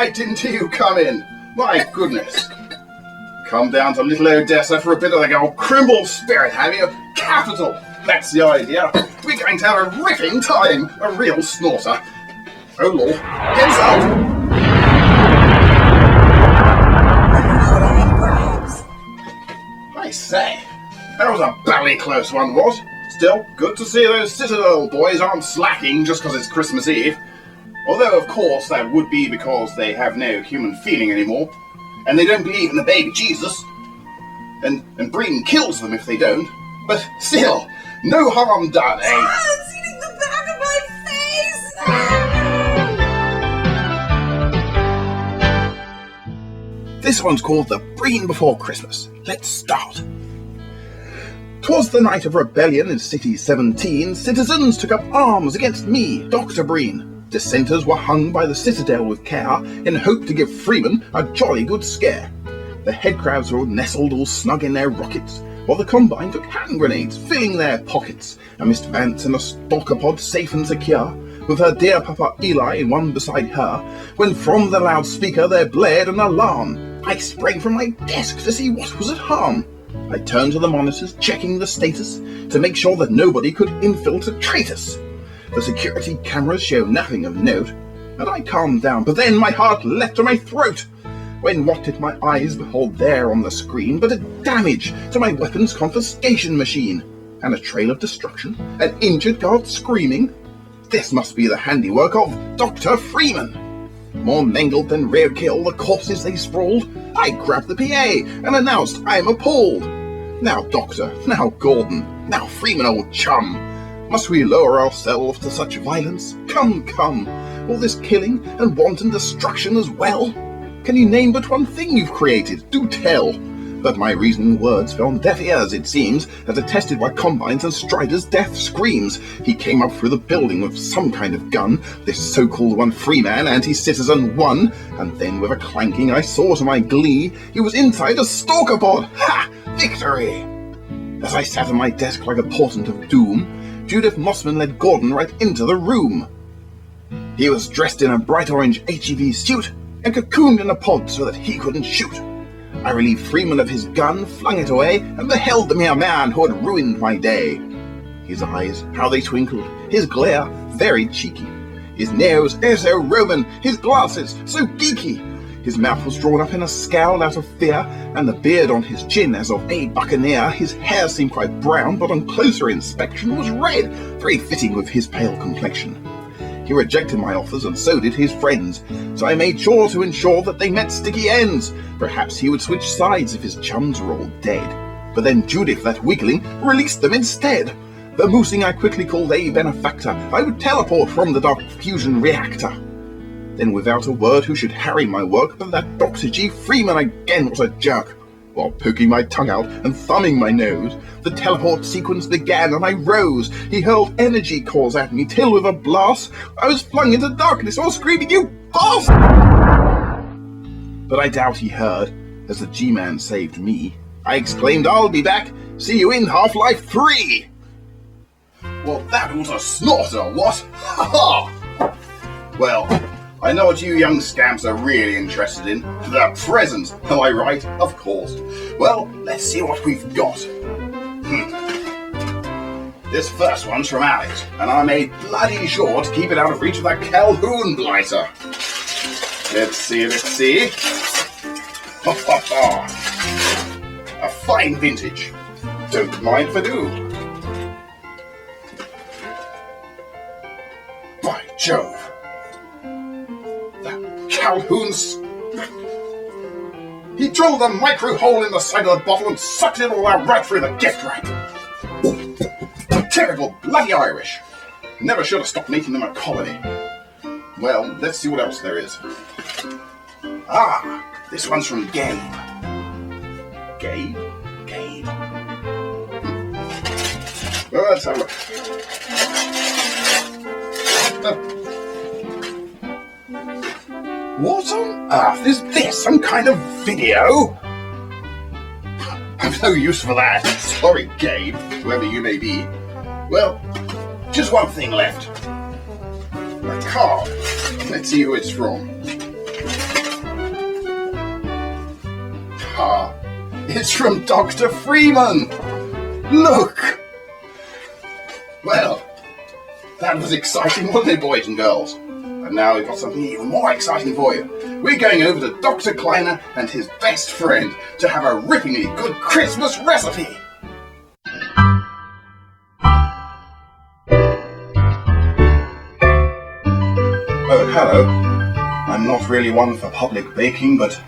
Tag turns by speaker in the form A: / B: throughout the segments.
A: I didn't hear you come in. My goodness. Come down to little Odessa for a bit of the old Crimble spirit, have you? Capital! That's the idea. We're going to have a ripping time. A real snorter. Oh Lord. Heads up! I say, that was a bally close one, was. Still, good to see those Citadel boys aren't slacking just because it's Christmas Eve. Although, of course, that would be because they have no human feeling anymore. And they don't believe in the baby Jesus. And Breen kills them if they don't. But still, no harm done, eh?
B: It's eating the back of my face!
A: This one's called The Breen Before Christmas. Let's start. 'Twas the night of rebellion in City 17. Citizens took up arms against me, Dr. Breen. Dissenters were hung by the citadel with care, in hope to give Freeman a jolly good scare. The head crabs were all nestled all snug in their rockets, while the Combine took hand grenades, filling their pockets, and Miss Vance in a stalker pod safe and secure, with her dear Papa Eli in one beside her, when from the loudspeaker there blared an alarm. I sprang from my desk to see what was at harm. I turned to the monitors, checking the status, to make sure that nobody could infiltrate us. The security cameras show nothing of note, and I calmed down, but then my heart leapt to my throat, when what did my eyes behold there on the screen but a damage to my weapons confiscation machine, and a trail of destruction, an injured guard screaming. This must be the handiwork of Dr. Freeman. More mangled than roadkill, the corpses they sprawled. I grabbed the PA and announced I'm appalled. Now Doctor, now Gordon, now Freeman, old chum. Must we lower ourselves to such violence? Come, come, all this killing and wanton destruction as well? Can you name but one thing you've created? Do tell. But my reasoning words fell on deaf ears, it seems, as attested by Combine's and Strider's death screams. He came up through the building with some kind of gun, this so-called one Freeman, anti-citizen one, and then with a clanking I saw to my glee, he was inside a stalker pod. Ha! Victory! As I sat at my desk like a portent of doom, Judith Mossman led Gordon right into the room. He was dressed in a bright orange HEV suit and cocooned in a pod so that he couldn't shoot. I relieved Freeman of his gun, flung it away, and beheld the mere man who had ruined my day. His eyes, how they twinkled, his glare, very cheeky. His nose, oh so Roman, his glasses, so geeky. His mouth was drawn up in a scowl out of fear, and the beard on his chin as of a buccaneer. His hair seemed quite brown, but on closer inspection was red, very fitting with his pale complexion. He rejected my offers, and so did his friends, so I made sure to ensure that they met sticky ends. Perhaps he would switch sides if his chums were all dead. But then Judith, that weakling, released them instead. The moosing I quickly called a benefactor. I would teleport from the dark fusion reactor. Then without a word who should harry my work, but that Dr. G. Freeman again was a jerk. While poking my tongue out and thumbing my nose, the teleport sequence began and I rose. He hurled energy cores at me till with a blast I was flung into darkness while screaming, "You boss!" But I doubt he heard, as the G-Man saved me. I exclaimed, "I'll be back. See you in Half-Life 3! Well, that was a snorter, what? Ha ha! Well, I know what you young scamps are really interested in. The present, am I right? Of course. Well, let's see what we've got. This first one's from Alex, and I made bloody sure to keep it out of reach of that Calhoun blighter. Let's see. Ha ha ha! A fine vintage. Don't mind if I do. By Jove! Calhoun's... He drilled a micro hole in the side of the bottle and sucked it all out right through the gift wrap. Typical bloody Irish. Never should have stopped making them a colony. Well, let's see what else there is. Ah, this one's from Gabe. Gabe? Well, let's have a look. What on earth is this? Some kind of video? I've no use for that. Sorry, Gabe, whoever you may be. Well, just one thing left. A card. Let's see who it's from. It's from Dr. Freeman! Look! Well, that was exciting, wasn't it, boys and girls? And now we've got something even more exciting for you. We're going over to Dr. Kleiner and his best friend to have a rippingly good Christmas recipe. Oh, hello. I'm not really one for public baking, but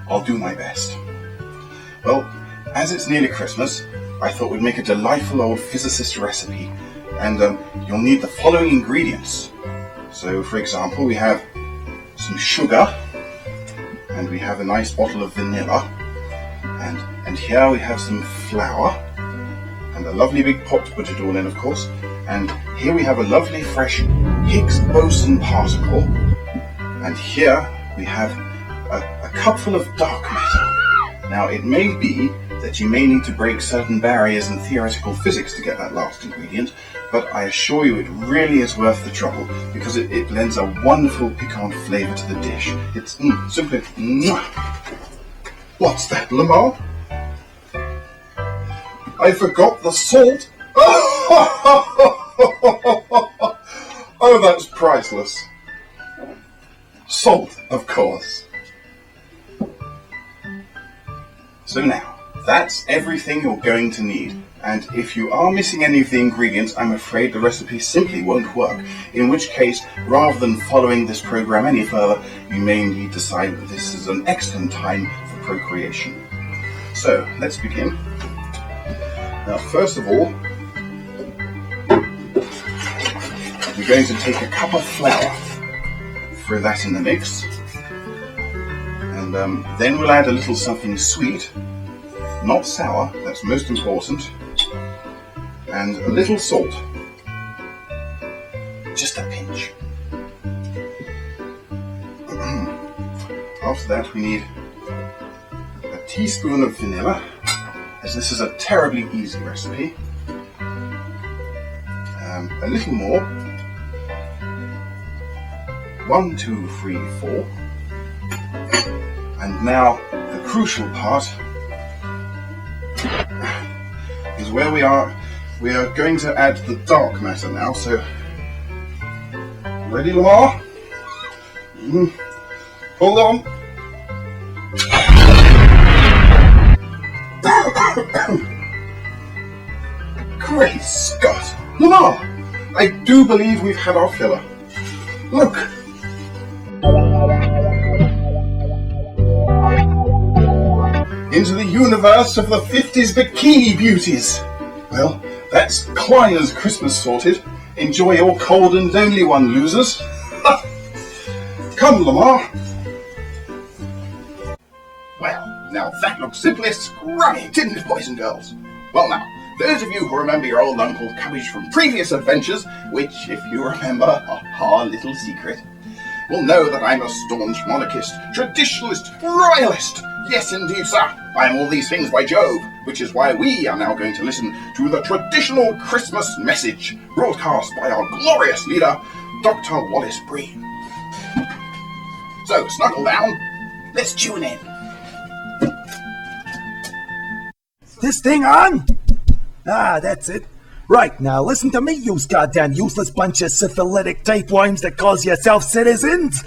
A: I'll do my best. Well, as it's nearly Christmas, I thought we'd make a delightful old physicist recipe, and you'll need the following ingredients. So, for example, we have some sugar, and we have a nice bottle of vanilla, and here we have some flour, and a lovely big pot to put it all in, of course, and here we have a lovely fresh Higgs boson particle, and here we have a cupful of dark matter. Now, it may be that you may need to break certain barriers in theoretical physics to get that last ingredient, but I assure you it really is worth the trouble, because it lends a wonderful piquant flavour to the dish. It's simply... What's that, Lamarr? I forgot the salt. Oh, that's priceless. Salt, of course. So now, that's everything you're going to need. And if you are missing any of the ingredients, I'm afraid the recipe simply won't work. In which case, rather than following this program any further, you may indeed decide that this is an excellent time for procreation. So, let's begin. Now, first of all, we're going to take a cup of flour, throw that in the mix, and then we'll add a little something sweet, not sour, that's most important, and a little salt, just a pinch. After that we need a teaspoon of vanilla, as this is a terribly easy recipe, a little more, 1, 2, 3, 4, and now the crucial part is where we are going to add the dark matter now, so ready, Lamarr? Hold on. Great Scott! Lamarr, I do believe we've had our filler. Look! Into the universe of the 50s bikini beauties. Well, that's Kleiner's Christmas sorted. Enjoy your cold and only one, losers. Come, Lamarr. Well, now that looks simply scrummy, didn't it, boys and girls? Well now, those of you who remember your old Uncle Cubbage from previous adventures, which, if you remember, are our little secret, will know that I'm a staunch monarchist, traditionalist, royalist. Yes, indeed, sir. I am all these things, by Jove, which is why we are now going to listen to the traditional Christmas message broadcast by our glorious leader, Dr. Wallace Breen. So, snuggle down. Let's tune in.
C: This thing on? Ah, that's it. Right, now listen to me, you goddamn useless bunch of syphilitic tapeworms that calls yourself citizens.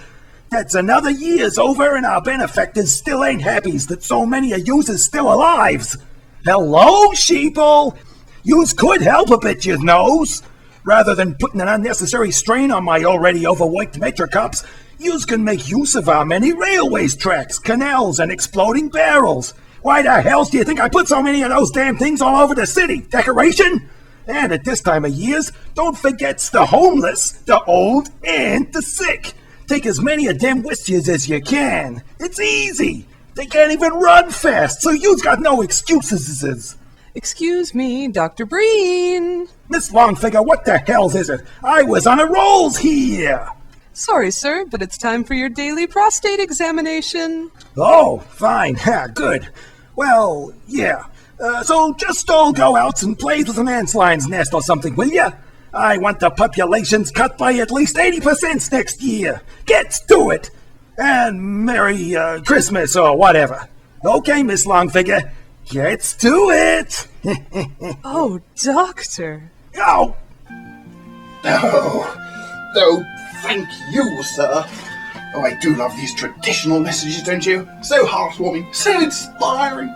C: That's another year's over and our benefactors still ain't happy that so many of yous is still alive. Hello, sheeple? Yous could help a bit, you knows. Rather than putting an unnecessary strain on my already overworked metrocops, yous can make use of our many railways tracks, canals, and exploding barrels. Why the hell do you think I put so many of those damn things all over the city? Decoration? And at this time of years, don't forget the homeless, the old, and the sick. Take as many of them with yous as you can. It's easy. They can't even run fast, so you've got no excuses.
D: Excuse me, Dr. Breen.
C: Miss Longfigure, what the hell is it? I was on a rolls here.
D: Sorry, sir, but it's time for your daily prostate examination.
C: Oh, fine. Ha, good. Well, yeah. So just all go out and play with an ant's lion's nest or something, will ya? I want the populations cut by at least 80% next year. Get to it! And Merry Christmas or whatever. Okay, Miss Longfigure, let's do it!
D: Oh, Doctor.
C: Oh!
A: Oh, thank you, sir. Oh, I do love these traditional messages, don't you? So heartwarming, so inspiring.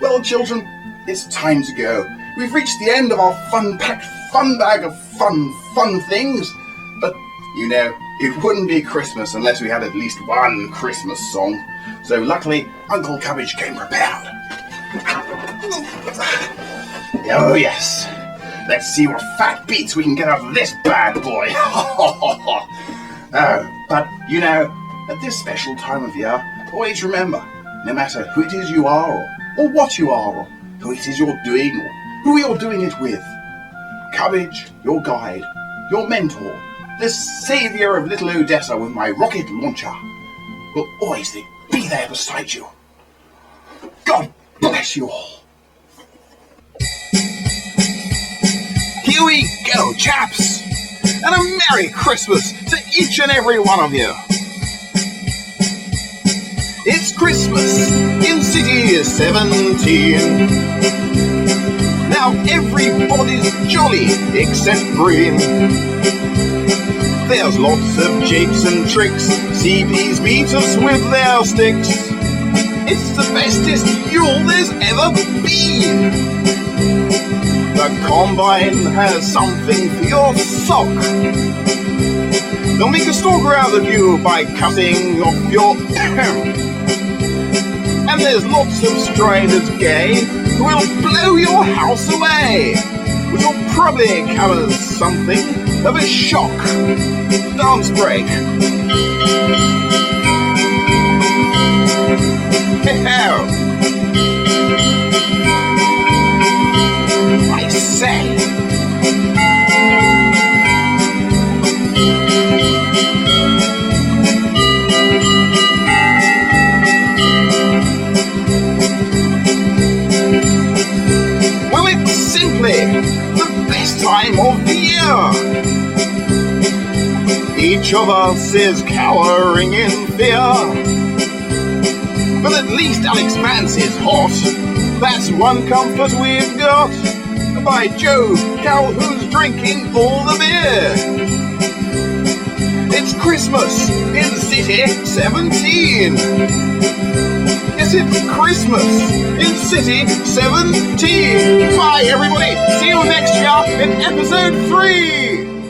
A: Well, children, it's time to go. We've reached the end of our fun-packed fun bag of fun things. But, you know, it wouldn't be Christmas unless we had at least one Christmas song. So luckily, Uncle Cubbage came prepared. Oh, yes. Let's see what fat beats we can get out of this bad boy. Oh, but, you know, at this special time of year, always remember, no matter who it is you are, or what you are, or who it is you're doing, or who you're doing it with, Cubbage, your guide, your mentor, the saviour of little Odessa with my rocket launcher, will always be there beside you. God bless you all. Here we go, chaps, and a Merry Christmas to each and every one of you. It's Christmas in City 17. Now everybody's jolly except Breen. There's lots of japes and tricks, CPs beat us with their sticks. It's the bestest Yule there's ever been. The Combine has something for your sock. They'll make a stalker out of you by cutting off your and there's lots of striders gay who will blow your house away, which will probably come as something of a shock. Dance break. I say. Well, it's simply the best time of the year. Each of us is cowering in fear, but at least Alex Vance is hot. That's one comfort we've got. By Jove, Calhoun's drinking all the beer. It's Christmas in City 17. Yes, it's Christmas in City 17. Bye, everybody. See you next year in episode 3.